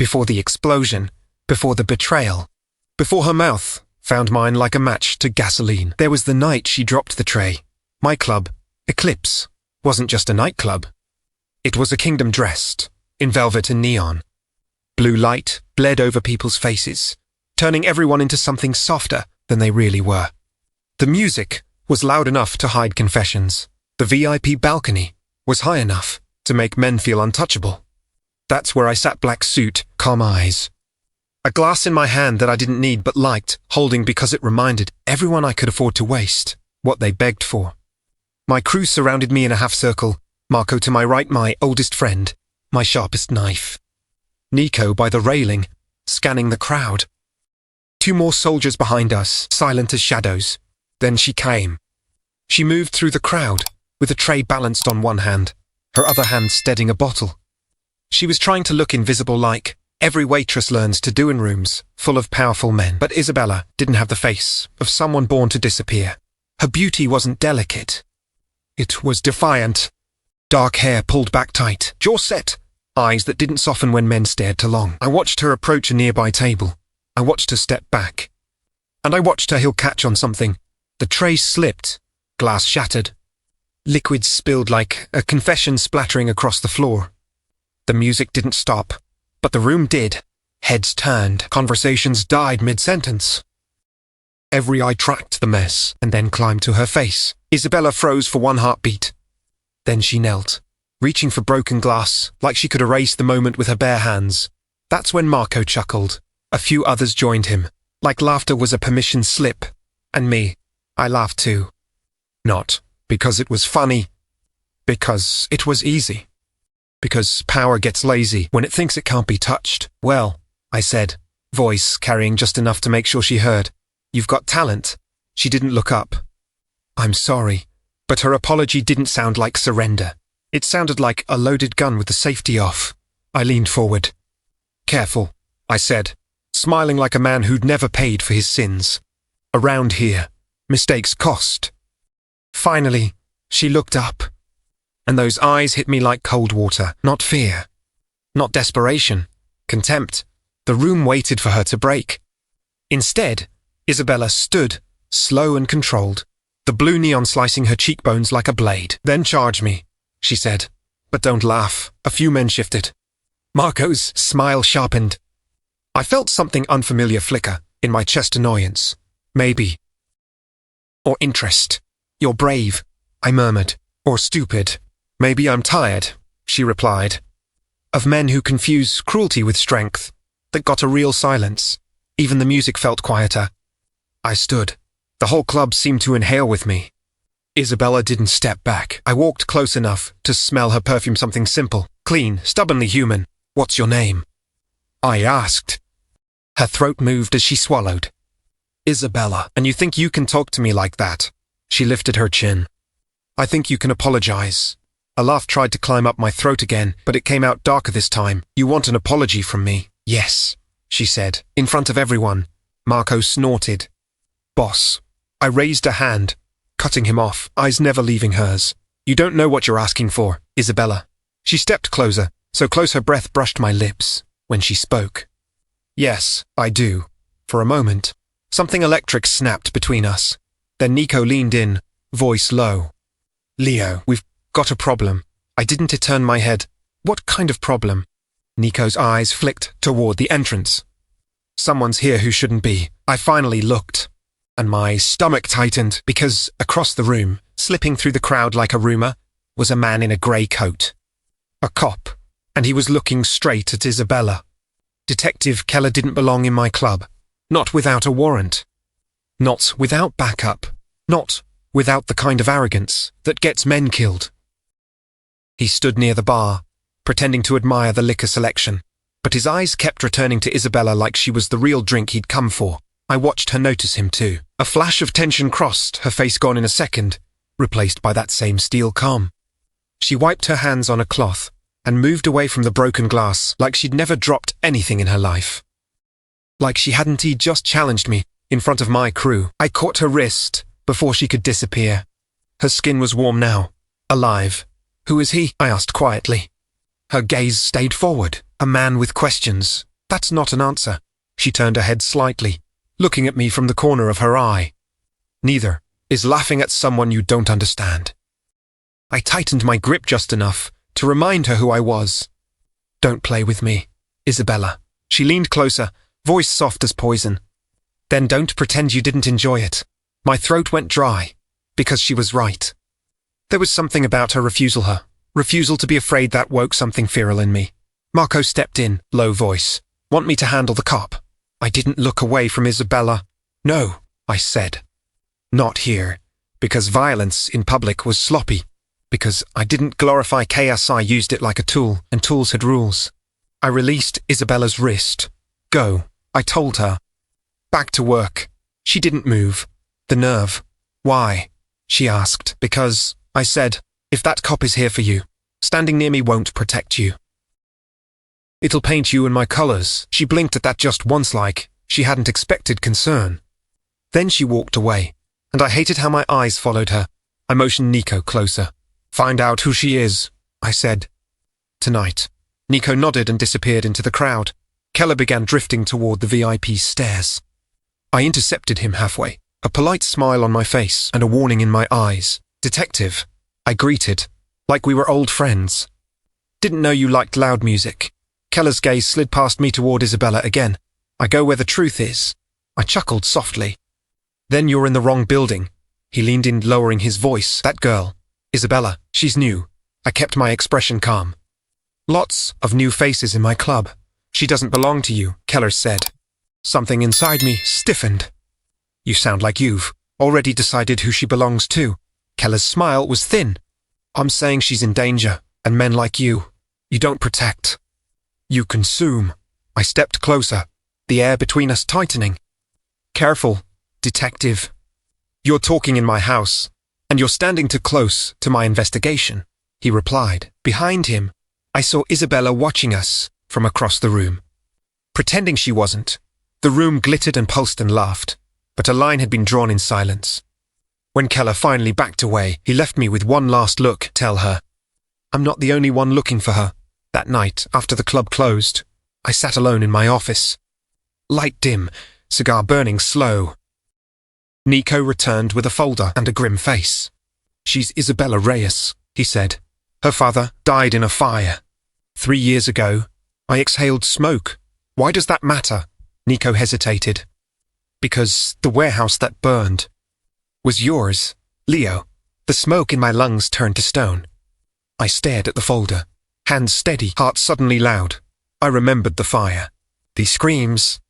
before the explosion, before the betrayal, before her mouth found mine like a match to gasoline. There was the night she dropped the tray. My club, Eclipse, wasn't just a nightclub. It was a kingdom dressed in velvet and neon. Blue light bled over people's faces, turning everyone into something softer than they really were. The music was loud enough to hide confessions. The VIP balcony was high enough to make men feel untouchable. That's where I sat, black suit, calm eyes. A glass in my hand that I didn't need but liked, holding because it reminded everyone I could afford to waste what they begged for. My crew surrounded me in a half-circle, Marco to my right, my oldest friend, my sharpest knife. Nico by the railing, scanning the crowd. 2 more soldiers behind us, silent as shadows. Then she came. She moved through the crowd, with a tray balanced on one hand, her other hand steadying a bottle. She was trying to look invisible like every waitress learns to do in rooms full of powerful men. But Isabella didn't have the face of someone born to disappear. Her beauty wasn't delicate. It was defiant. Dark hair pulled back tight, jaw set, eyes that didn't soften when men stared too long. I watched her approach a nearby table. I watched her step back. And I watched her heel catch on something. The tray slipped, glass shattered. Liquid spilled like a confession splattering across the floor. The music didn't stop, but the room did. Heads turned, conversations died mid-sentence. Every eye tracked the mess and then climbed to her face. Isabella froze for one heartbeat. Then she knelt, reaching for broken glass, like she could erase the moment with her bare hands. That's when Marco chuckled. A few others joined him, like laughter was a permission slip. And me, I laughed too. Not because it was funny, because it was easy. Because power gets lazy when it thinks it can't be touched. Well, I said, voice carrying just enough to make sure she heard. You've got talent. She didn't look up. I'm sorry, but her apology didn't sound like surrender. It sounded like a loaded gun with the safety off. I leaned forward. Careful, I said, smiling like a man who'd never paid for his sins. Around here, mistakes cost. Finally, she looked up. And those eyes hit me like cold water. Not fear. Not desperation. Contempt. The room waited for her to break. Instead, Isabella stood, slow and controlled, the blue neon slicing her cheekbones like a blade. Then charge me, she said. But don't laugh. A few men shifted. Marco's smile sharpened. I felt something unfamiliar flicker in my chest. Annoyance. Maybe. Or interest. You're brave, I murmured. Or stupid. Maybe I'm tired, she replied. Of men who confuse cruelty with strength. That got a real silence. Even the music felt quieter. I stood. The whole club seemed to inhale with me. Isabella didn't step back. I walked close enough to smell her perfume, something simple, clean, stubbornly human. What's your name? I asked. Her throat moved as she swallowed. Isabella, and you think you can talk to me like that? She lifted her chin. I think you can apologize. A laugh tried to climb up my throat again, but it came out darker this time. You want an apology from me? Yes, she said, in front of everyone. Marco snorted. Boss. I raised a hand, cutting him off, eyes never leaving hers. You don't know what you're asking for, Isabella. She stepped closer, so close her breath brushed my lips when she spoke. Yes, I do. For a moment, something electric snapped between us. Then Nico leaned in, voice low. Leo, we've got a problem. I didn't turn my head. What kind of problem? Nico's eyes flicked toward the entrance. Someone's here who shouldn't be. I finally looked. And my stomach tightened because across the room, slipping through the crowd like a rumor, was a man in a grey coat. A cop, and he was looking straight at Isabella. Detective Keller didn't belong in my club. Not without a warrant. Not without backup. Not without the kind of arrogance that gets men killed. He stood near the bar, pretending to admire the liquor selection, but his eyes kept returning to Isabella like she was the real drink he'd come for. I watched her notice him too. A flash of tension crossed, her face gone in a second, replaced by that same steel calm. She wiped her hands on a cloth and moved away from the broken glass like she'd never dropped anything in her life. Like she hadn't just challenged me in front of my crew. I caught her wrist before she could disappear. Her skin was warm now, alive. Who is he? I asked quietly. Her gaze stayed forward. A man with questions, That's not an answer. She turned her head slightly, looking at me from the corner of her eye. Neither is laughing at someone you don't understand. I tightened my grip just enough to remind her who I was. Don't play with me, Isabella. She leaned closer, voice soft as poison. Then don't pretend you didn't enjoy it. My throat went dry, because she was right. There was something about her refusal to be afraid that woke something feral in me. Marco stepped in, low voice. Want me to handle the cop? I didn't look away from Isabella. No, I said. Not here, because violence in public was sloppy. Because I didn't glorify chaos, I used it like a tool, and tools had rules. I released Isabella's wrist. Go, I told her. Back to work. She didn't move. The nerve. Why? She asked. Because, I said, if that cop is here for you, standing near me won't protect you. It'll paint you in my colors. She blinked at that just once like she hadn't expected concern. Then she walked away, and I hated how my eyes followed her. I motioned Nico closer. Find out who she is, I said. Tonight. Nico nodded and disappeared into the crowd. Keller began drifting toward the VIP stairs. I intercepted him halfway, a polite smile on my face and a warning in my eyes. Detective, I greeted, like we were old friends. Didn't know you liked loud music. Keller's gaze slid past me toward Isabella again. I go where the truth is. I chuckled softly. Then you're in the wrong building. He leaned in, lowering his voice. That girl, Isabella, she's new. I kept my expression calm. Lots of new faces in my club. She doesn't belong to you, Keller said. Something inside me stiffened. You sound like you've already decided who she belongs to. Keller's smile was thin. I'm saying she's in danger, and men like you don't protect. You consume. I stepped closer, the air between us tightening. Careful, detective. You're talking in my house, and you're standing too close to my investigation, he replied. Behind him, I saw Isabella watching us from across the room. Pretending she wasn't, the room glittered and pulsed and laughed, but a line had been drawn in silence. When Keller finally backed away, he left me with one last look, tell her. I'm not the only one looking for her. That night, after the club closed, I sat alone in my office. Light dim, cigar burning slow. Nico returned with a folder and a grim face. She's Isabella Reyes, he said. Her father died in a fire. 3 years ago, I exhaled smoke. Why does that matter? Nico hesitated. Because the warehouse that burned was yours, Leo. The smoke in my lungs turned to stone. I stared at the folder, hands steady, heart suddenly loud. I remembered the fire, the screams,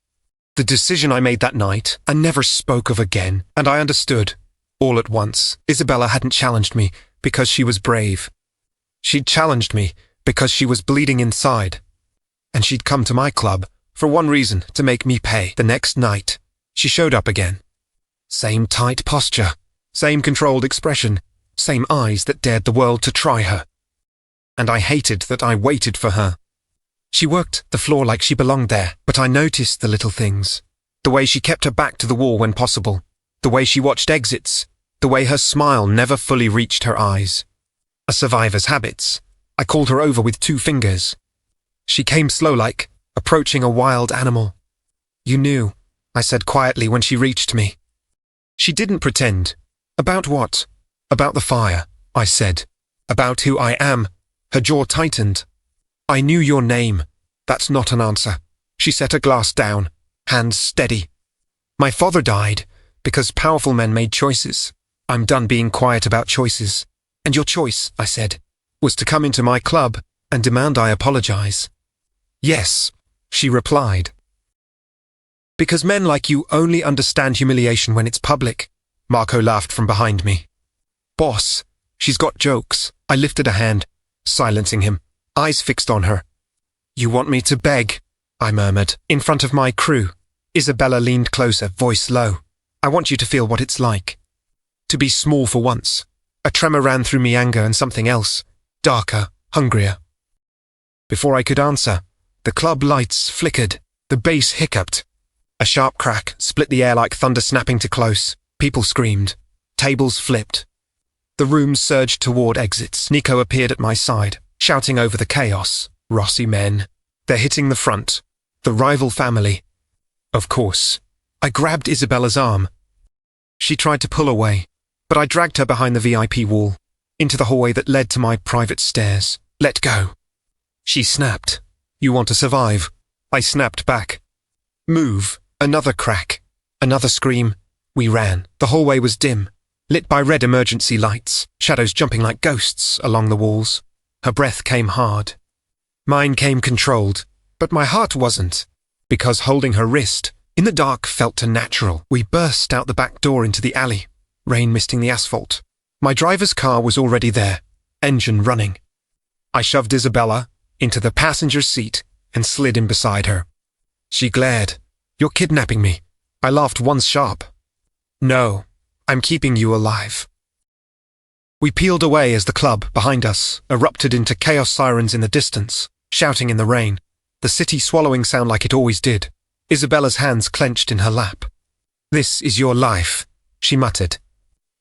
the decision I made that night and never spoke of again, and I understood. All at once, Isabella hadn't challenged me because she was brave. She'd challenged me because she was bleeding inside. And she'd come to my club for one reason, to make me pay. The next night, she showed up again. Same tight posture, same controlled expression, same eyes that dared the world to try her. And I hated that I waited for her. She worked the floor like she belonged there, but I noticed the little things. The way she kept her back to the wall when possible, the way she watched exits, the way her smile never fully reached her eyes. A survivor's habits. I called her over with 2 fingers. She came slow-like, approaching a wild animal. You knew, I said quietly when she reached me. She didn't pretend. About what? About the fire, I said. About who I am. Her jaw tightened. I knew your name. That's not an answer. She set her glass down, hands steady. My father died because powerful men made choices. I'm done being quiet about choices. And your choice, I said, was to come into my club and demand I apologize. Yes, she replied. Because men like you only understand humiliation when it's public. Marco laughed from behind me. Boss, she's got jokes. I lifted a hand, silencing him, eyes fixed on her. You want me to beg? I murmured, in front of my crew. Isabella leaned closer, voice low. I want you to feel what it's like. To be small for once. A tremor ran through me, anger and something else, darker, hungrier. Before I could answer, the club lights flickered, the bass hiccuped. A sharp crack split the air like thunder snapping to close. People screamed. Tables flipped. The room surged toward exits. Nico appeared at my side, shouting over the chaos. Rossi men. They're hitting the front. The rival family. Of course. I grabbed Isabella's arm. She tried to pull away, but I dragged her behind the VIP wall, into the hallway that led to my private stairs. Let go. She snapped. You want to survive? I snapped back. Move. Another crack. Another scream. We ran. The hallway was dim, lit by red emergency lights, shadows jumping like ghosts along the walls. Her breath came hard. Mine came controlled, but my heart wasn't, because holding her wrist, in the dark, felt unnatural. We burst out the back door into the alley, rain misting the asphalt. My driver's car was already there, engine running. I shoved Isabella into the passenger seat and slid in beside her. She glared. You're kidnapping me. I laughed once sharp. No, I'm keeping you alive. We peeled away as the club, behind us, erupted into chaos sirens in the distance, shouting in the rain, the city swallowing sound like it always did. Isabella's hands clenched in her lap. This is your life, she muttered.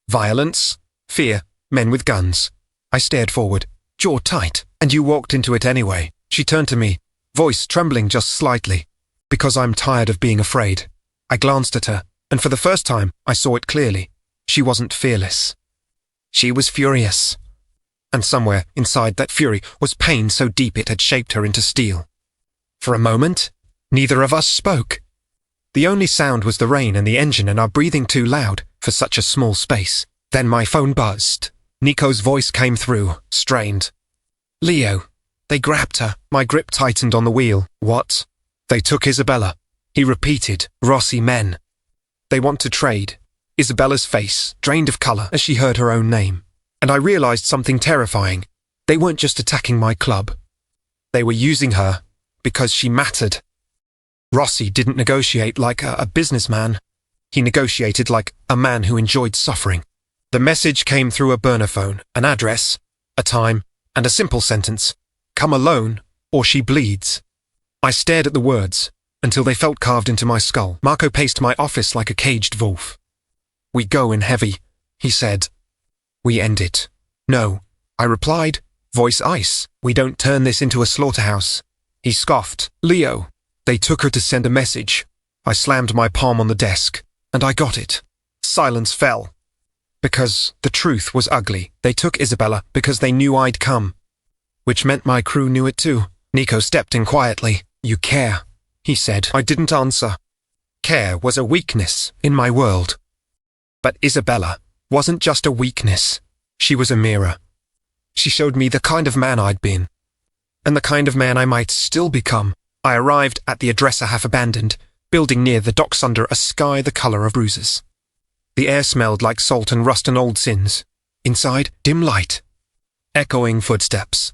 Violence, fear, men with guns. I stared forward, jaw tight, and you walked into it anyway. She turned to me, voice trembling just slightly. Because I'm tired of being afraid. I glanced at her, and for the first time, I saw it clearly. She wasn't fearless. She was furious. And somewhere inside that fury was pain so deep it had shaped her into steel. For a moment, neither of us spoke. The only sound was the rain and the engine and our breathing too loud for such a small space. Then my phone buzzed. Nico's voice came through, strained. Leo. They grabbed her. My grip tightened on the wheel. What? They took Isabella. He repeated, Rossi men. They want to trade. Isabella's face drained of colour as she heard her own name. And I realised something terrifying. They weren't just attacking my club. They were using her because she mattered. Rossi didn't negotiate like a businessman. He negotiated like a man who enjoyed suffering. The message came through a burner phone, an address, a time, and a simple sentence. Come alone, or she bleeds. I stared at the words, until they felt carved into my skull. Marco paced my office like a caged wolf. We go in heavy, he said. We end it. No, I replied, voice ice. We don't turn this into a slaughterhouse. He scoffed. Leo. They took her to send a message. I slammed my palm on the desk, and I got it. Silence fell. Because the truth was ugly. They took Isabella because they knew I'd come. Which meant my crew knew it too. Nico stepped in quietly. You care, he said. I didn't answer. Care was a weakness in my world. But Isabella wasn't just a weakness. She was a mirror. She showed me the kind of man I'd been, and the kind of man I might still become. I arrived at the address I half abandoned, building near the docks under a sky the colour of bruises. The air smelled like salt and rust and old sins. Inside, dim light. Echoing footsteps.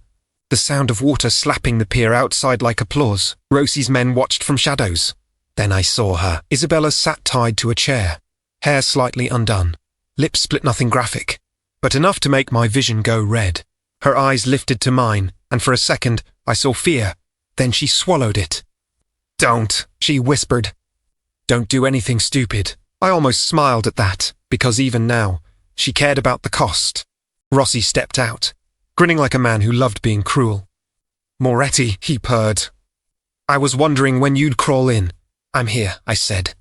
The sound of water slapping the pier outside like applause. Rossi's men watched from shadows. Then I saw her. Isabella sat tied to a chair, hair slightly undone, lips split, nothing graphic, but enough to make my vision go red. Her eyes lifted to mine, and for a second I saw fear. Then she swallowed it. Don't, she whispered. Don't do anything stupid. I almost smiled at that, because even now, she cared about the cost. Rossi stepped out, grinning like a man who loved being cruel. Moretti, he purred. I was wondering when you'd crawl in. I'm here, I said.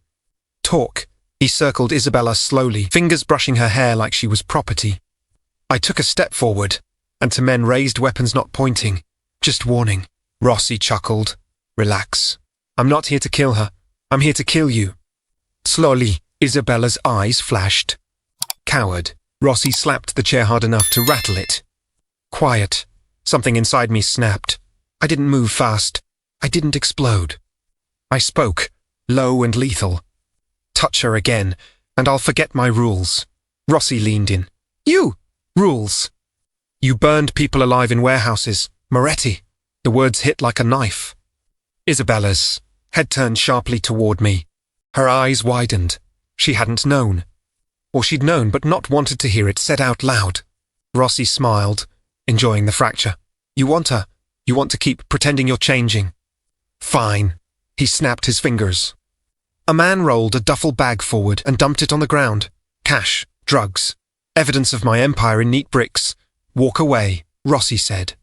Talk. He circled Isabella slowly, fingers brushing her hair like she was property. I took a step forward, and to men raised weapons not pointing, just warning. Rossi chuckled. Relax. I'm not here to kill her. I'm here to kill you. Slowly, Isabella's eyes flashed. Coward. Rossi slapped the chair hard enough to rattle it. Quiet. Something inside me snapped. I didn't move fast. I didn't explode. I spoke, low and lethal. Touch her again, and I'll forget my rules. Rossi leaned in. You! Rules. You burned people alive in warehouses. Moretti. The words hit like a knife. Isabella's head turned sharply toward me. Her eyes widened. She hadn't known. Or she'd known but not wanted to hear it said out loud. Rossi smiled, enjoying the fracture. You want her. You want to keep pretending you're changing. Fine. He snapped his fingers. A man rolled a duffel bag forward and dumped it on the ground. Cash, drugs, evidence of my empire in neat bricks. Walk away, Rossi said.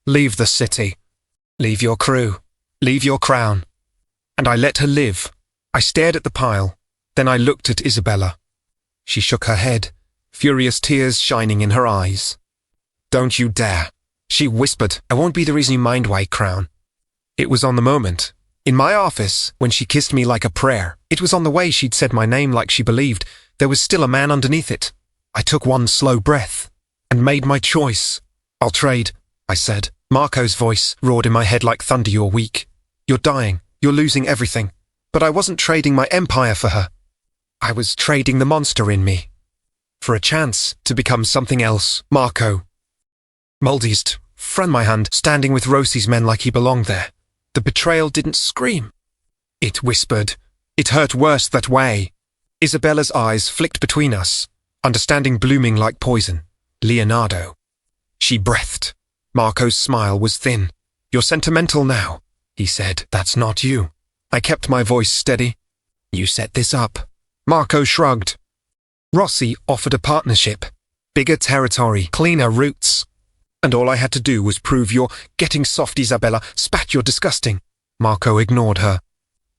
Leave the city. Leave your crew. Leave your crown. and I let her live. I stared at the pile. Then I looked at Isabella. She shook her head, furious tears shining in her eyes. "Don't you dare," she whispered. "I won't be the reason you mind why, Crown." It was on the moment. In my office, when she kissed me like a prayer. It was on the way she'd said my name like she believed there was still a man underneath it. I took one slow breath and made my choice. "I'll trade," I said. Marco's voice roared in my head like thunder. "You're weak. You're dying. You're losing everything." But I wasn't trading my empire for her. I was trading the monster in me for a chance to become something else. Marco. Maldiest, friend my hand, standing with Rosie's men like he belonged there. The betrayal didn't scream. It whispered. It hurt worse that way. Isabella's eyes flicked between us, understanding blooming like poison. Leonardo. She breathed. Marco's smile was thin. "You're sentimental now," he said. "That's not you." I kept my voice steady. "You set this up." Marco shrugged. Rossi offered a partnership. Bigger territory, cleaner routes. And all I had to do was prove you're getting soft. Isabella spat. "You're disgusting." Marco ignored her.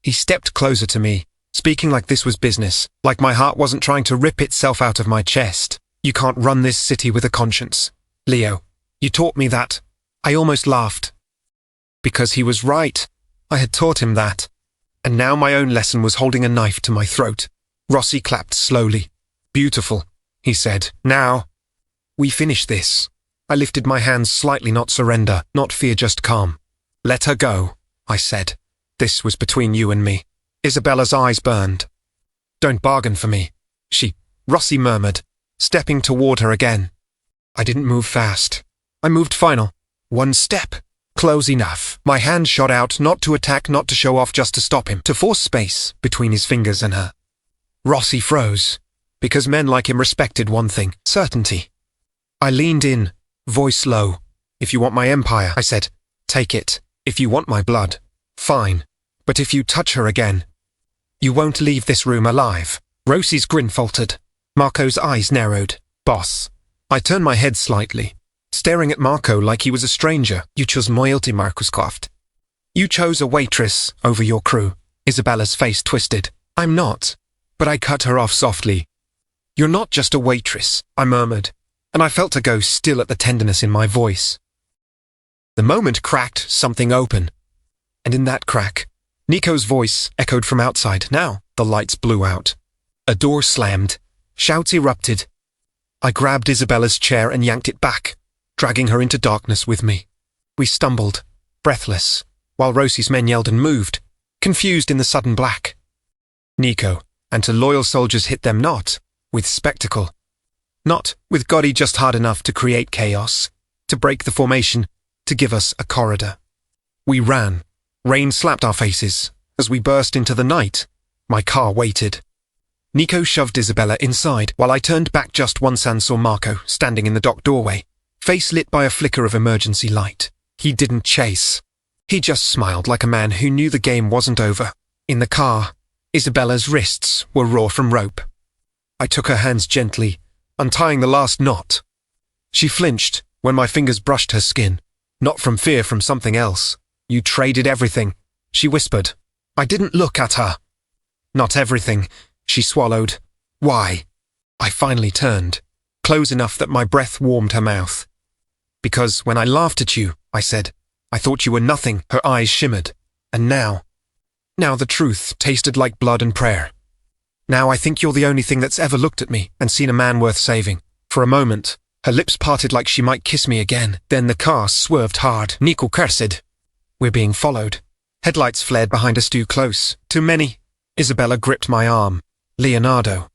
He stepped closer to me, speaking like this was business, like my heart wasn't trying to rip itself out of my chest. "You can't run this city with a conscience. Leo, you taught me that." I almost laughed. Because he was right. I had taught him that. And now my own lesson was holding a knife to my throat. Rossi clapped slowly. "Beautiful," he said. "Now, we finish this." I lifted my hands slightly. "Not surrender, not fear, just calm." "Let her go," I said. "This was between you and me." Isabella's eyes burned. "Don't bargain for me," Rossi murmured, stepping toward her again. I didn't move fast. I moved final. One step. Close enough. My hand shot out, not to attack, not to show off, just to stop him, to force space between his fingers and her. Rossi froze, because men like him respected one thing: certainty. I leaned in, voice low. "If you want my empire," I said, "take it. If you want my blood, fine. But if you touch her again, you won't leave this room alive." Rossi's grin faltered. Marco's eyes narrowed. "Boss." I turned my head slightly, staring at Marco like he was a stranger. "You chose loyalty, Marcus Croft. You chose a waitress over your crew." Isabella's face twisted. "I'm not." But I cut her off softly. "You're not just a waitress," I murmured, and I felt her go still at the tenderness in my voice. The moment cracked something open, and in that crack, Nico's voice echoed from outside. Now the lights blew out. A door slammed. Shouts erupted. I grabbed Isabella's chair and yanked it back, dragging her into darkness with me. We stumbled, breathless, while Rossi's men yelled and moved, confused in the sudden black. Nico and her loyal soldiers hit them not with spectacle, not with Gotti, just hard enough to create chaos, to break the formation, to give us a corridor. We ran. Rain slapped our faces. As we burst into the night, my car waited. Nico shoved Isabella inside, while I turned back just once and saw Marco standing in the dock doorway, face lit by a flicker of emergency light. He didn't chase. He just smiled like a man who knew the game wasn't over. In the car, Isabella's wrists were raw from rope. I took her hands gently, untying the last knot. She flinched when my fingers brushed her skin, not from fear, from something else. "You traded everything," she whispered. I didn't look at her. "Not everything," she swallowed. "Why?" I finally turned, close enough that my breath warmed her mouth. "Because when I laughed at you," I said, "I thought you were nothing." Her eyes shimmered. "And now the truth tasted like blood and prayer. Now I think you're the only thing that's ever looked at me and seen a man worth saving." For a moment, her lips parted like she might kiss me again. Then the car swerved hard. Nico cursed. "We're being followed." Headlights flared behind us too close. Too many. Isabella gripped my arm. "Leonardo."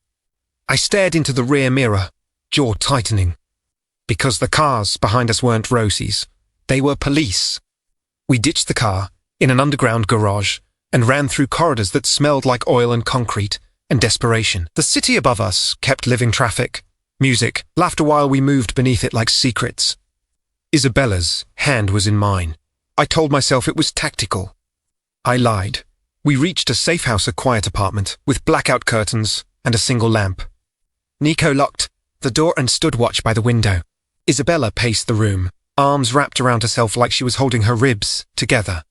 I stared into the rear mirror, jaw tightening. Because the cars behind us weren't Rosie's. They were police. We ditched the car in an underground garage and ran through corridors that smelled like oil and concrete and desperation. The city above us kept living traffic, music, laughter while we moved beneath it like secrets. Isabella's hand was in mine. I told myself it was tactical. I lied. We reached a safe house, a quiet apartment, with blackout curtains and a single lamp. Nico locked the door and stood watch by the window. Isabella paced the room, arms wrapped around herself like she was holding her ribs together.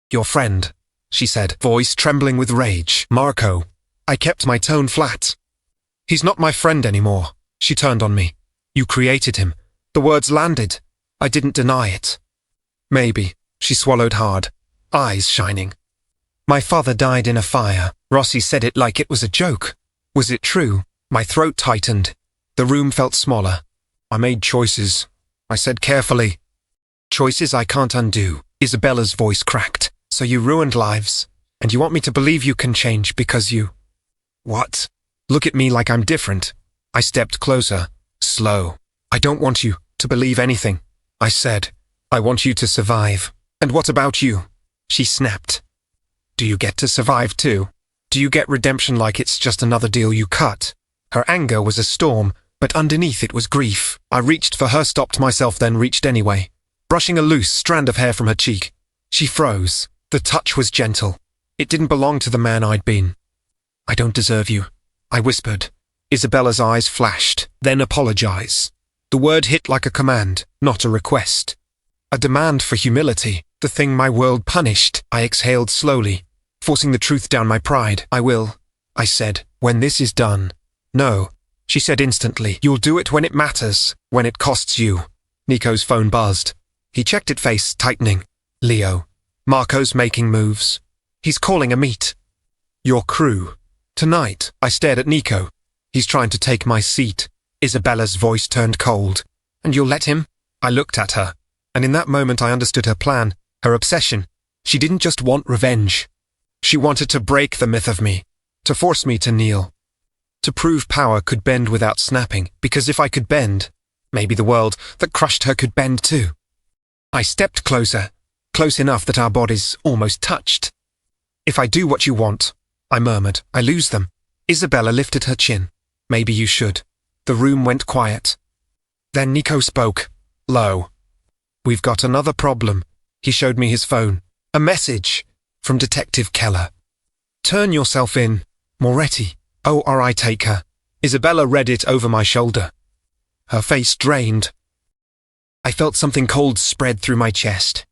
"Your friend," she said, voice trembling with rage. Marco. I kept my tone flat. He's not my friend anymore. She turned on me. You created him. The words landed. I didn't deny it. Maybe. She swallowed hard, eyes shining. My father died in a fire. Rossi said it like it was a joke. Was it true? My throat tightened. The room felt smaller. I made choices. I said carefully. Choices I can't undo. Isabella's voice cracked. So you ruined lives, and you want me to believe you can change because you... What? Look at me like I'm different. I stepped closer, slow. I don't want you to believe anything. I said, I want you to survive. And what about you? She snapped. Do you get to survive too? Do you get redemption like it's just another deal you cut? Her anger was a storm, but underneath it was grief. I reached for her, stopped myself, then reached anyway, brushing a loose strand of hair from her cheek. She froze. The touch was gentle. It didn't belong to the man I'd been. I don't deserve you, I whispered. Isabella's eyes flashed. Then apologize. The word hit like a command, not a request. A demand for humility, the thing my world punished. I exhaled slowly, forcing the truth down my pride. I will, I said, when this is done. No, she said instantly. You'll do it when it matters, when it costs you. Nico's phone buzzed. He checked it, face tightening. Leo. Marco's making moves. He's calling a meet. Your crew. Tonight. I stared at Nico. He's trying to take my seat. Isabella's voice turned cold. And you'll let him? I looked at her, and in that moment I understood her plan, her obsession. She didn't just want revenge. She wanted to break the myth of me, to force me to kneel, to prove power could bend without snapping, because if I could bend, maybe the world that crushed her could bend too. I stepped closer, close enough that our bodies almost touched. If I do what you want, I murmured, I lose them. Isabella lifted her chin. Maybe you should. The room went quiet. Then Nico spoke, low. We've got another problem. He showed me his phone. A message from Detective Keller. Turn yourself in, Moretti, or I take her. Isabella read it over my shoulder. Her face drained. I felt something cold spread through my chest.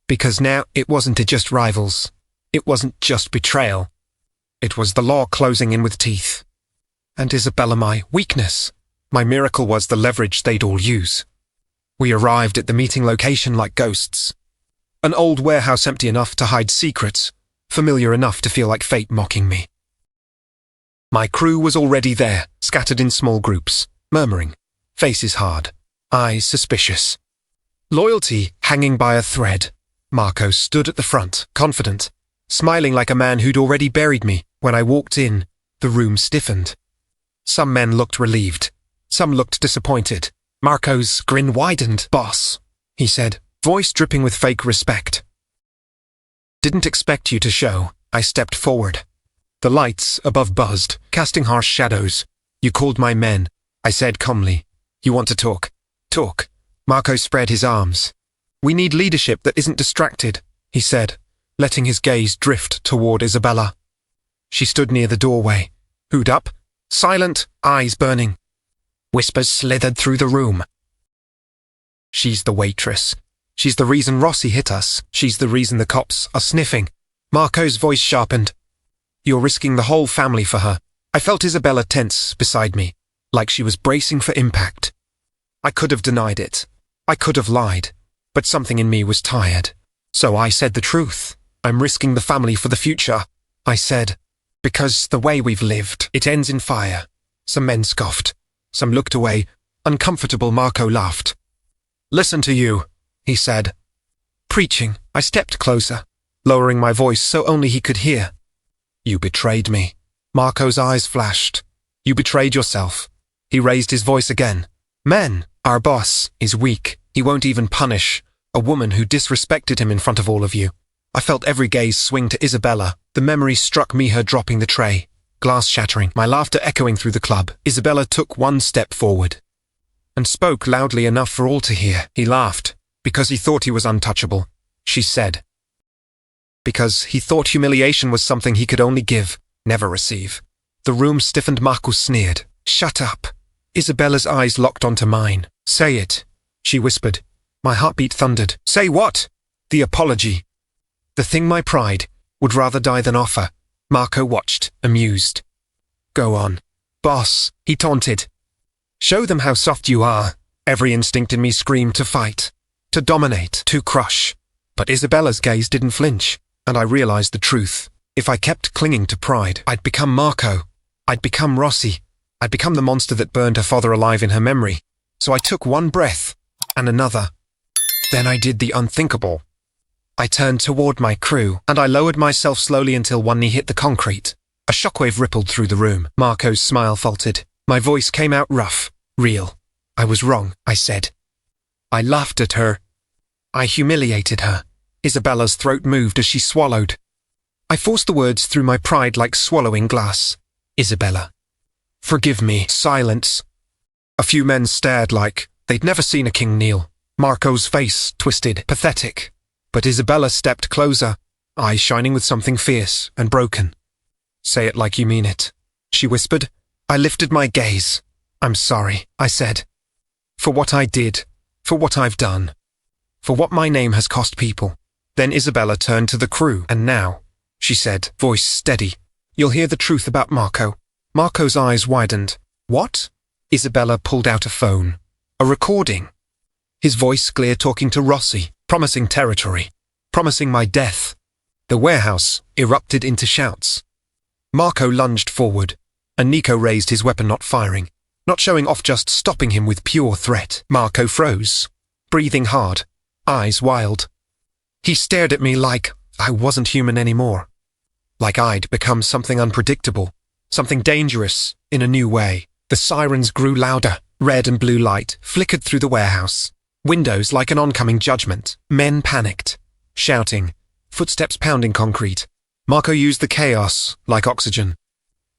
Because now it wasn't just rivals. It wasn't just betrayal. It was the law closing in with teeth. And Isabella my weakness. My miracle was the leverage they'd all use. We arrived at the meeting location like ghosts. An old warehouse empty enough to hide secrets, familiar enough to feel like fate mocking me. My crew was already there, scattered in small groups, murmuring, faces hard, eyes suspicious. Loyalty hanging by a thread. Marco stood at the front, confident, smiling like a man who'd already buried me. When I walked in, the room stiffened. Some men looked relieved. Some looked disappointed. Marco's grin widened. Boss, he said, voice dripping with fake respect. Didn't expect you to show. I stepped forward. The lights above buzzed, casting harsh shadows. You called my men, I said calmly. You want to talk? Talk. Marco spread his arms. We need leadership that isn't distracted, he said, letting his gaze drift toward Isabella. She stood near the doorway, hood up, silent, eyes burning. Whispers slithered through the room. She's the waitress. She's the reason Rossi hit us. She's the reason the cops are sniffing. Marco's voice sharpened. You're risking the whole family for her. I felt Isabella tense beside me, like she was bracing for impact. I could have denied it. I could have lied. But something in me was tired. So I said the truth. I'm risking the family for the future, I said. Because the way we've lived, it ends in fire. Some men scoffed. Some looked away. Uncomfortable, Marco laughed. Listen to you, he said. Preaching, I stepped closer, lowering my voice so only he could hear. You betrayed me. Marco's eyes flashed. You betrayed yourself. He raised his voice again. Men, our boss, is weak. He won't even punish a woman who disrespected him in front of all of you. I felt every gaze swing to Isabella. The memory struck me, her dropping the tray, glass shattering, my laughter echoing through the club. Isabella took one step forward and spoke loudly enough for all to hear. He laughed because he thought he was untouchable, she said. Because he thought humiliation was something he could only give, never receive. The room stiffened. Marco sneered. Shut up. Isabella's eyes locked onto mine. Say it, she whispered. My heartbeat thundered. Say what? The apology. The thing my pride Would rather die than offer. Marco watched, amused. Go on. Boss, he taunted. Show them how soft you are. Every instinct in me screamed to fight, to dominate, to crush. But Isabella's gaze didn't flinch, and I realized the truth. If I kept clinging to pride, I'd become Marco. I'd become Rossi. I'd become the monster that burned her father alive in her memory. So I took one breath, and another. Then I did the unthinkable. I turned toward my crew, and I lowered myself slowly until one knee hit the concrete. A shockwave rippled through the room. Marco's smile faltered. My voice came out rough, real. I was wrong, I said. I laughed at her. I humiliated her. Isabella's throat moved as she swallowed. I forced the words through my pride like swallowing glass. Isabella. Forgive me. Silence. A few men stared like they'd never seen a king kneel. Marco's face twisted, pathetic. But Isabella stepped closer, eyes shining with something fierce and broken. Say it like you mean it, she whispered. I lifted my gaze. I'm sorry, I said. For what I did, for what I've done, for what my name has cost people. Then Isabella turned to the crew. And now, she said, voice steady, you'll hear the truth about Marco. Marco's eyes widened. What? Isabella pulled out a phone. A recording. His voice clear, talking to Rossi, promising territory, promising my death. The warehouse erupted into shouts. Marco lunged forward, and Nico raised his weapon, not firing, not showing off, just stopping him with pure threat. Marco froze, breathing hard, eyes wild. He stared at me like I wasn't human anymore, like I'd become something unpredictable, something dangerous in a new way. The sirens grew louder. Red and blue light flickered through the warehouse. Windows like an oncoming judgment. Men panicked, shouting, footsteps pounding concrete. Marco used the chaos like oxygen.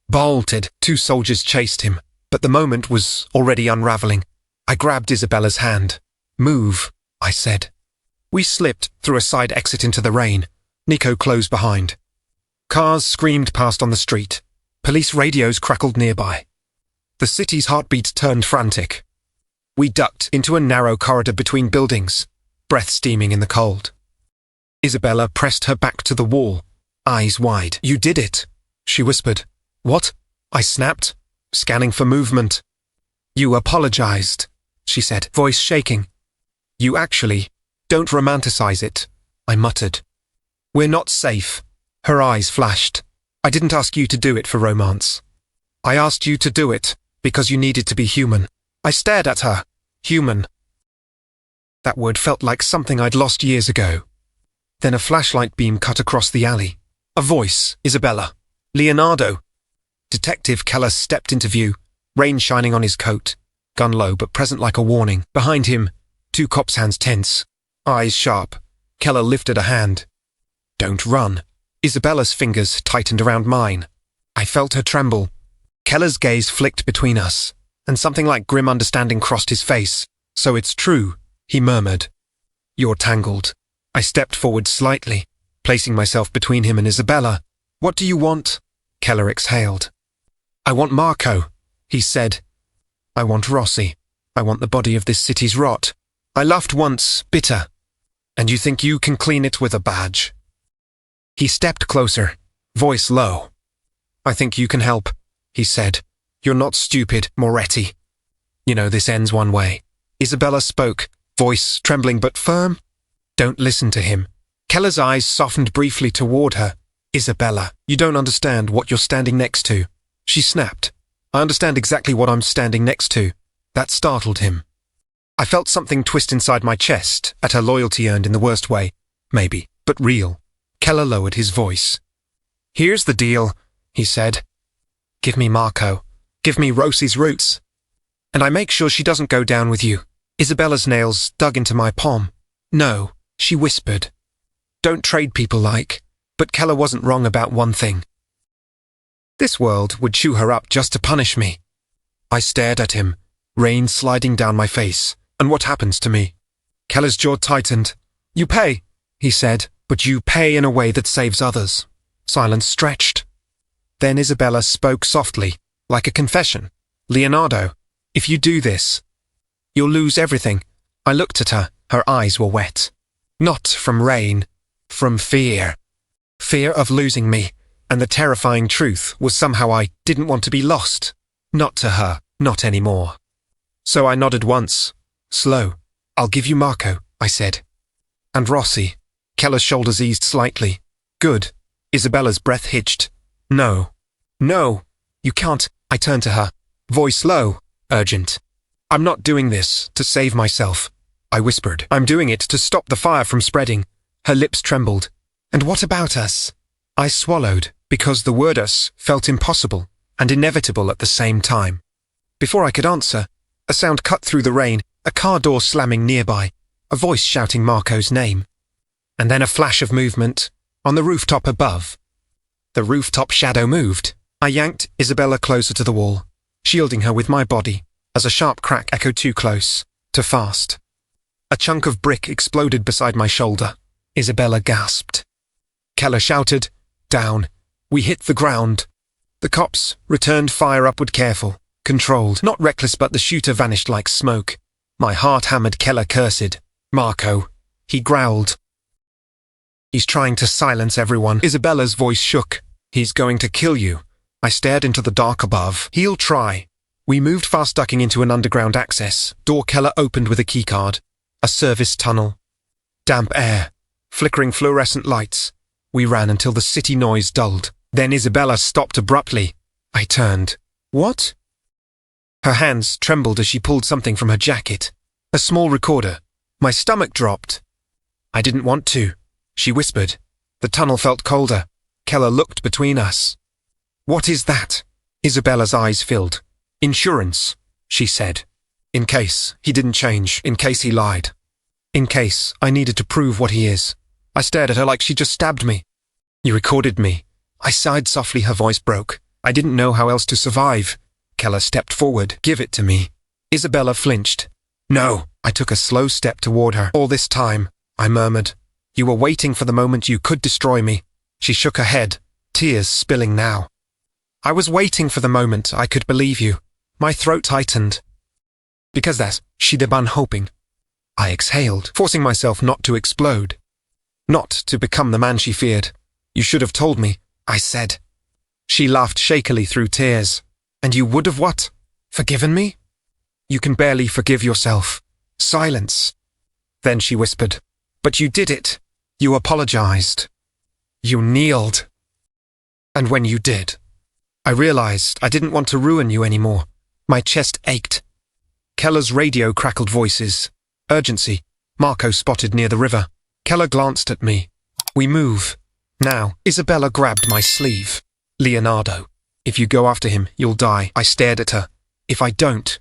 Bolted, 2 soldiers chased him, but the moment was already unraveling. I grabbed Isabella's hand. Move, I said. We slipped through a side exit into the rain. Nico closed behind. Cars screamed past on the street. Police radios crackled nearby. The city's heartbeat turned frantic. We ducked into a narrow corridor between buildings, breath steaming in the cold. Isabella pressed her back to the wall, eyes wide. You did it, she whispered. What? I snapped, scanning for movement. You apologized, she said, voice shaking. You actually don't romanticize it, I muttered. We're not safe. Her eyes flashed. I didn't ask you to do it for romance. I asked you to do it because you needed to be human. I stared at her. Human. That word felt like something I'd lost years ago. Then a flashlight beam cut across the alley. A voice. Isabella. Leonardo. Detective Keller stepped into view, rain shining on his coat, gun low but present like a warning. Behind him, 2 cops' hands tense, eyes sharp. Keller lifted a hand. Don't run. Isabella's fingers tightened around mine. I felt her tremble. Keller's gaze flicked between us, and something like grim understanding crossed his face. So it's true, he murmured. You're tangled. I stepped forward slightly, placing myself between him and Isabella. What do you want? Keller exhaled. I want Marco, he said. I want Rossi. I want the body of this city's rot. I laughed once, bitter. And you think you can clean it with a badge? He stepped closer, voice low. I think you can help, he said. You're not stupid, Moretti. You know this ends one way. Isabella spoke, voice trembling but firm. Don't listen to him. Keller's eyes softened briefly toward her. Isabella, you don't understand what you're standing next to. She snapped. I understand exactly what I'm standing next to. That startled him. I felt something twist inside my chest at her loyalty earned in the worst way. Maybe, but real. Keller lowered his voice. Here's the deal, he said. Give me Marco. Give me Rossi's roots. And I make sure she doesn't go down with you. Isabella's nails dug into my palm. No, she whispered. Don't trade people like. But Keller wasn't wrong about one thing. This world would chew her up just to punish me. I stared at him, rain sliding down my face. And what happens to me? Keller's jaw tightened. You pay, he said, but you pay in a way that saves others. Silence stretched. Then Isabella spoke softly, like a confession. Leonardo, if you do this, you'll lose everything. I looked at her. Her eyes were wet. Not from rain, from fear. Fear of losing me, and the terrifying truth was somehow I didn't want to be lost. Not to her, not anymore. So I nodded once. Slow. I'll give you Marco, I said. And Rossi. Keller's shoulders eased slightly. Good. Isabella's breath hitched. No. No. You can't. I turned to her. Voice low. Urgent. I'm not doing this to save myself, I whispered. I'm doing it to stop the fire from spreading. Her lips trembled. And what about us? I swallowed, because the word us felt impossible and inevitable at the same time. Before I could answer, a sound cut through the rain, a car door slamming nearby, a voice shouting Marco's name. And then a flash of movement on the rooftop above. The rooftop shadow moved. I yanked Isabella closer to the wall, shielding her with my body, as a sharp crack echoed too close, too fast. A chunk of brick exploded beside my shoulder. Isabella gasped. Keller shouted, down. We hit the ground. The cops returned fire upward, careful, controlled, not reckless, but the shooter vanished like smoke. My heart hammered. Keller cursed. Marco. He growled. He's trying to silence everyone. Isabella's voice shook. He's going to kill you. I stared into the dark above. He'll try. We moved fast, ducking into an underground access. Door Keller opened with a keycard. A service tunnel. Damp air. Flickering fluorescent lights. We ran until the city noise dulled. Then Isabella stopped abruptly. I turned. What? Her hands trembled as she pulled something from her jacket. A small recorder. My stomach dropped. I didn't want to, she whispered. The tunnel felt colder. Keller looked between us. What is that? Isabella's eyes filled. Insurance, she said. In case he didn't change. In case he lied. In case I needed to prove what he is. I stared at her like she just stabbed me. You recorded me. I sighed softly. Her voice broke. I didn't know how else to survive. Keller stepped forward. Give it to me. Isabella flinched. No. I took a slow step toward her. All this time, I murmured. You were waiting for the moment you could destroy me. She shook her head, tears spilling now. I was waiting for the moment I could believe you. My throat tightened. Because that's she'd have been hoping. I exhaled, forcing myself not to explode. Not to become the man she feared. You should have told me, I said. She laughed shakily through tears. And you would have what? Forgiven me? You can barely forgive yourself. Silence. Then she whispered. But you did it. You apologized. You kneeled. And when you did, I realized I didn't want to ruin you anymore. My chest ached. Keller's radio crackled voices. Urgency. Marco spotted near the river. Keller glanced at me. We move. Now. Isabella grabbed my sleeve. Leonardo. If you go after him, you'll die. I stared at her. If I don't,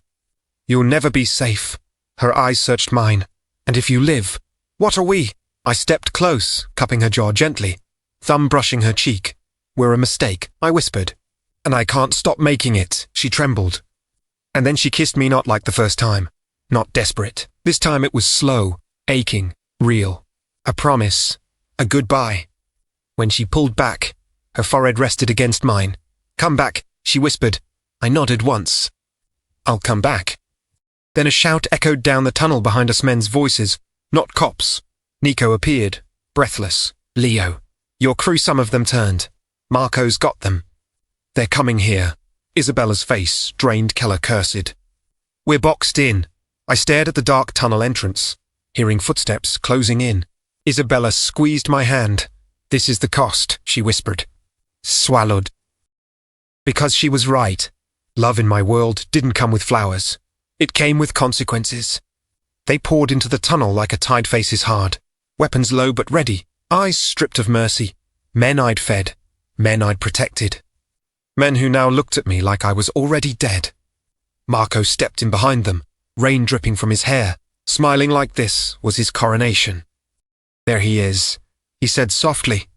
you'll never be safe. Her eyes searched mine. And if you live, what are we? I stepped close, cupping her jaw gently, thumb brushing her cheek. We're a mistake, I whispered. And I can't stop making it. She trembled. And then she kissed me, not like the first time. Not desperate. This time it was slow, aching, real. A promise. A goodbye. When she pulled back, her forehead rested against mine. Come back, she whispered. I nodded once. I'll come back. Then a shout echoed down the tunnel behind us, men's voices. Not cops. Nico appeared, breathless. Leo. Your crew, some of them turned. Marco's got them. They're coming here. Isabella's face drained. Keller cursed. We're boxed in. I stared at the dark tunnel entrance, hearing footsteps closing in. Isabella squeezed my hand. This is the cost, she whispered. Swallowed. Because she was right. Love in my world didn't come with flowers. It came with consequences. They poured into the tunnel like a tide faces hard. Weapons low but ready, eyes stripped of mercy. Men I'd fed, men I'd protected. Men who now looked at me like I was already dead. Marco stepped in behind them, rain dripping from his hair. Smiling like this was his coronation. There he is, he said softly.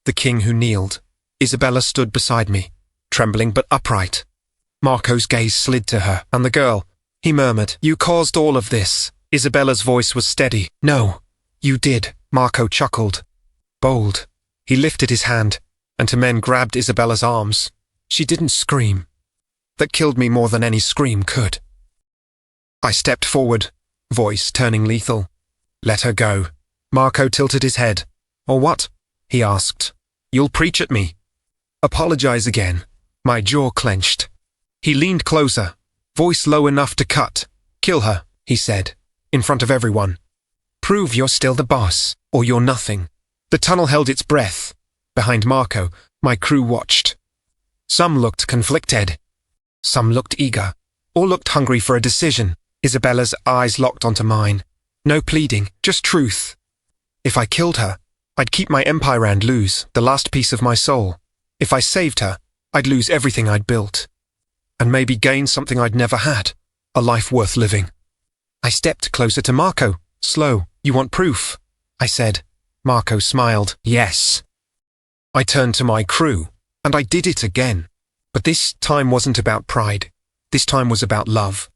The king who kneeled. Isabella stood beside me, trembling but upright. Marco's gaze slid to her, and the girl. He murmured, You caused all of this. Isabella's voice was steady. No, you did. Marco chuckled. Bold. He lifted his hand, and two men grabbed Isabella's arms. She didn't scream. That killed me more than any scream could. I stepped forward, voice turning lethal. Let her go. Marco tilted his head. Or what? He asked. You'll preach at me. Apologize again. My jaw clenched. He leaned closer, voice low enough to cut. Kill her, he said, in front of everyone. Prove you're still the boss, or you're nothing. The tunnel held its breath. Behind Marco, my crew watched. Some looked conflicted. Some looked eager. All looked hungry for a decision. Isabella's eyes locked onto mine. No pleading, just truth. If I killed her, I'd keep my empire and lose the last piece of my soul. If I saved her, I'd lose everything I'd built. And maybe gain something I'd never had, a life worth living. I stepped closer to Marco, slow. You want proof? I said. Marco smiled. Yes. I turned to my crew, and I did it again. But this time wasn't about pride. This time was about love.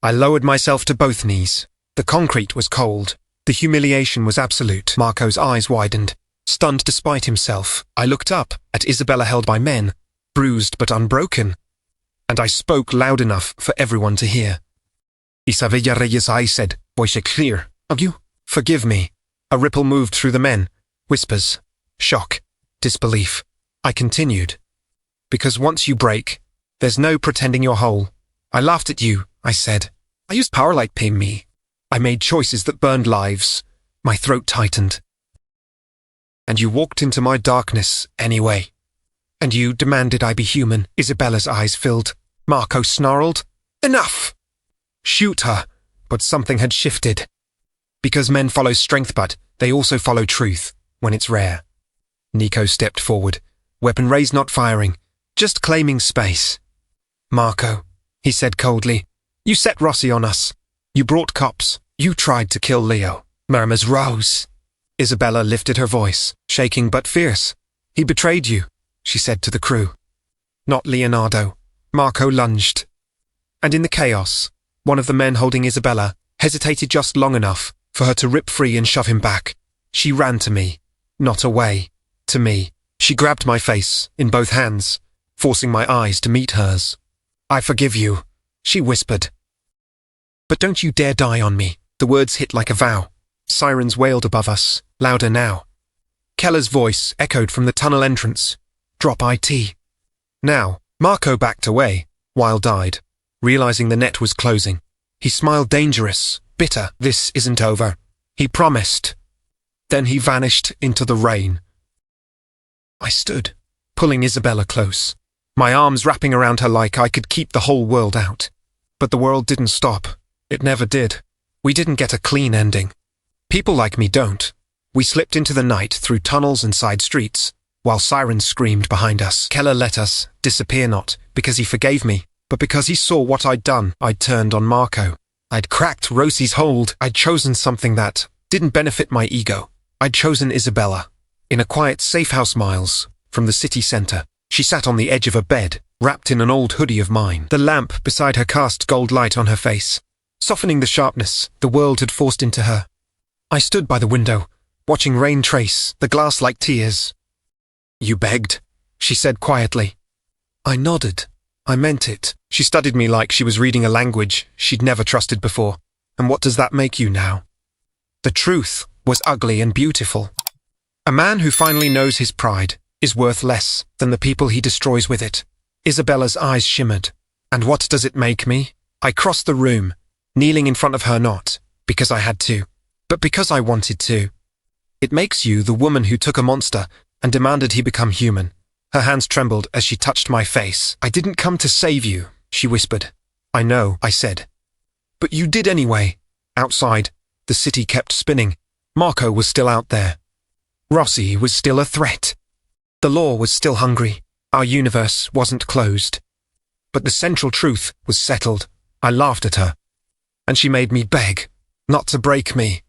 I lowered myself to both knees. The concrete was cold. The humiliation was absolute. Marco's eyes widened. Stunned despite himself, I looked up at Isabella held by men, bruised but unbroken. And I spoke loud enough for everyone to hear. Isabella Reyes, I said, voice clear. You? Forgive me. A ripple moved through the men. Whispers. Shock. Disbelief. I continued. Because once you break, there's no pretending you're whole. I laughed at you, I said. I used power like pay me. I made choices that burned lives. My throat tightened. And you walked into my darkness anyway. And you demanded I be human. Isabella's eyes filled. Marco snarled. Enough! Shoot her. But something had shifted. Because men follow strength, but they also follow truth, when it's rare. Nico stepped forward. Weapon raised, not firing. Just claiming space. Marco, he said coldly. You set Rossi on us. You brought cops. You tried to kill Leo. Murmurs rose. Isabella lifted her voice, shaking but fierce. He betrayed you, she said to the crew. Not Leonardo. Marco lunged. And in the chaos, one of the men holding Isabella hesitated just long enough for her to rip free and shove him back. She ran to me, not away, to me. She grabbed my face in both hands, forcing my eyes to meet hers. I forgive you, she whispered. But don't you dare die on me. The words hit like a vow. Sirens wailed above us, louder now. Keller's voice echoed from the tunnel entrance. Drop IT. Now, Marco backed away, wild-eyed, realizing the net was closing. He smiled dangerous, bitter. This isn't over. He promised. Then he vanished into the rain. I stood, pulling Isabella close, my arms wrapping around her like I could keep the whole world out. But the world didn't stop. It never did. We didn't get a clean ending. People like me don't. We slipped into the night through tunnels and side streets, while sirens screamed behind us. Keller let us disappear, not because he forgave me, but because he saw what I'd done. I'd turned on Marco. I'd cracked Rossi's hold. I'd chosen something that didn't benefit my ego. I'd chosen Isabella. In a quiet safe house miles from the city centre, she sat on the edge of a bed, wrapped in an old hoodie of mine. The lamp beside her cast gold light on her face, softening the sharpness the world had forced into her. I stood by the window, watching rain trace the glass like tears. You begged, she said quietly. I nodded. I meant it. She studied me like she was reading a language she'd never trusted before. And what does that make you now? The truth was ugly and beautiful. A man who finally knows his pride is worth less than the people he destroys with it. Isabella's eyes shimmered. And what does it make me? I crossed the room, kneeling in front of her not because I had to, but because I wanted to. It makes you the woman who took a monster and demanded he become human. Her hands trembled as she touched my face. I didn't come to save you, she whispered. I know, I said. But you did anyway. Outside, the city kept spinning. Marco was still out there. Rossi was still a threat. The law was still hungry. Our universe wasn't closed. But the central truth was settled. I laughed at her. And she made me beg not to break me.